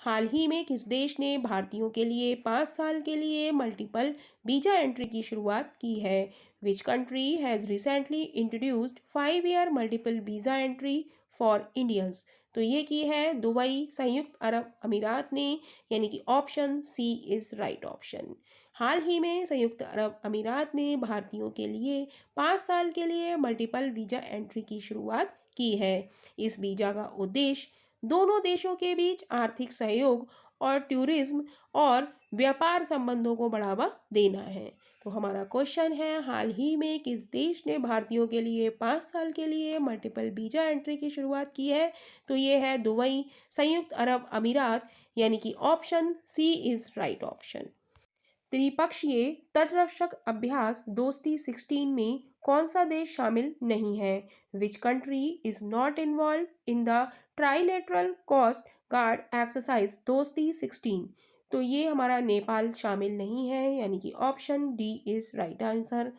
हाल ही में किस देश ने भारतीयों के लिए 5 साल के लिए मल्टीपल वीजा एंट्री की शुरुआत की है? Which country has recently introduced 5 year multiple visa entry for Indians? तो ये की है दुबई, संयुक्त अरब अमीरात ने, यानी कि option C is right option. हाल ही में संयुक्त अरब अमीरात ने भारतीयों के लिए 5 साल के लिए मल्टीपल वीजा एंट्री की शुरुआत की है। इस वीजा का उद्देश्य दोनों देशों के बीच आर्थिक सहयोग और टूरिज्म और व्यापार संबंधों को बढ़ावा देना है। तो हमारा क्वेश्चन है, हाल ही में किस देश ने भारतीयों के लिए 5 साल के लिए मल्टीपल वीजा एंट्री की शुरुआत की है? तो ये है दुबई, संयुक्त अरब अमीरात, यानी कि option C is right option. त्रिपक्षीय तटरक्षक अभ्यास दोस्ती 16 में कौन सा देश शामिल नहीं है? Which country is not involve in the trilateral coast guard exercise Dosti 16? तो ये हमारा नेपाल शामिल नहीं है, यानी कि option D is right answer.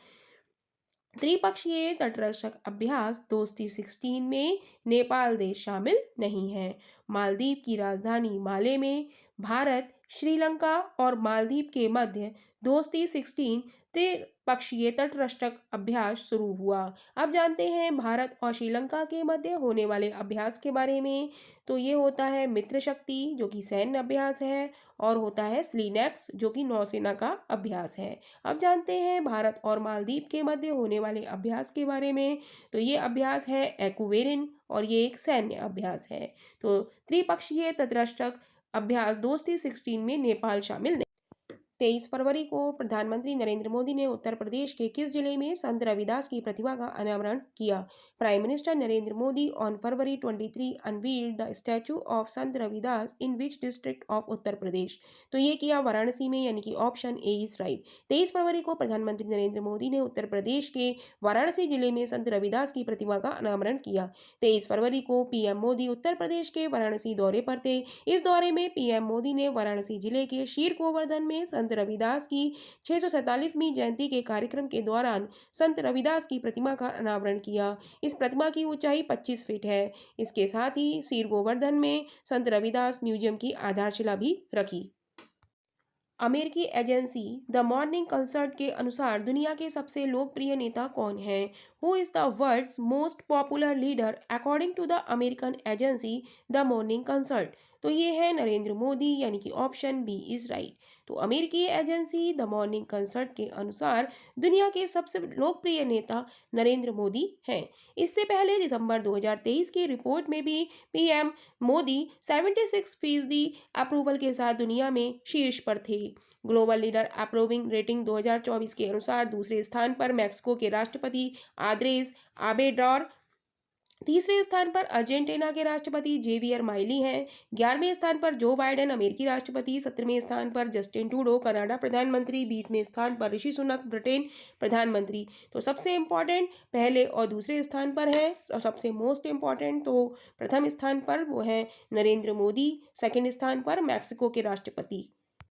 त्रिपक्षीय तटरक्षक अभ्यास दोस्ती 16 में नेपाल देश शामिल नहीं है। मालदीव की राजधानी माले में भारत, श्रीलंका और मालदीव के मध्य दोस्ती 16 त्रिपक्षीय तटरक्षक अभ्यास शुरू हुआ। अब जानते हैं भारत और श्रीलंका के मध्य होने वाले अभ्यास के बारे में। तो ये होता है मित्र शक्ति, जो कि सैन्य अभ्यास है, और होता है स्लीनेक्स, जो कि नौसेना का अभ्यास है। अब जानते हैं भारत और मालदीव के मध्य होने वाले अभ्यास के बारे में। तो ये अभ्यास है एक्वेरिन और ये एक सैन्य अभ्यास है। तो त्रिपक्षीय तटरक्षक अभ्यास दोस्ती 16 में नेपाल शामिल नहीं। 23 फरवरी को प्रधानमंत्री नरेंद्र मोदी ने उत्तर प्रदेश के किस जिले में संत रविदास की प्रतिमा का अनावरण किया? Prime minister Narendra Modi on February 23 unveiled the statue of Sant Ravidas in which district of Uttar Pradesh? तो ये किया वाराणसी में, यानी कि ऑप्शन ए इज राइट। 23 फरवरी को प्रधानमंत्री नरेंद्र मोदी ने उत्तर प्रदेश के वाराणसी जिले में संत रविदास की प्रतिमा का अनावरण किया। 23 फरवरी को पीएम मोदी उत्तर प्रदेश के वाराणसी दौरे पर थे। इस दौरे में पीएम मोदी ने वाराणसी जिले के शीर गोवर्धन में संत रविदास की 647वीं जयंती के कार्यक्रम के दौरान संत रविदास की प्रतिमा का अनावरण किया। इस प्रतिमा की ऊंचाई 25 फीट है। इसके साथ ही शीर गोवर्धन में संत रविदास म्यूजियम की आधारशिला भी रखी। अमेरिकी एजेंसी द मॉर्निंग कंसल्ट के अनुसार दुनिया के सबसे लोकप्रिय नेता कौन है? Who is the world's most popular leader according to the American agency the Morning Consult? तो ये है नरेंद्र मोदी, यानी कि ऑप्शन बी इज राइट। तो अमेरिकी एजेंसी द मॉर्निंग कंसल्ट के अनुसार दुनिया के सबसे लोकप्रिय नेता नरेंद्र मोदी हैं। इससे पहले दिसंबर 2023 की रिपोर्ट में भी पीएम मोदी 76% अप्रूवल के साथ दुनिया में शीर्ष पर थे। ग्लोबल लीडर अप्रूविंग रेटिंग 2024 के अनुसार दूसरे स्थान पर मैक्सिको के राष्ट्रपति आंद्रेस आबेडोर, तीसरे स्थान पर अर्जेंटीना के राष्ट्रपति जेवियर माइली हैं, 11वें स्थान पर जो बाइडेन अमेरिकी राष्ट्रपति, 17वें स्थान पर जस्टिन ट्रूडो कनाडा प्रधानमंत्री, 20वें स्थान पर ऋषि सुनक ब्रिटेन प्रधानमंत्री। तो सबसे इम्पोर्टेंट पहले और दूसरे स्थान पर है, और सबसे मोस्ट इम्पॉर्टेंट तो प्रथम स्थान पर वो है नरेंद्र मोदी, सेकंड स्थान पर मैक्सिको के राष्ट्रपति।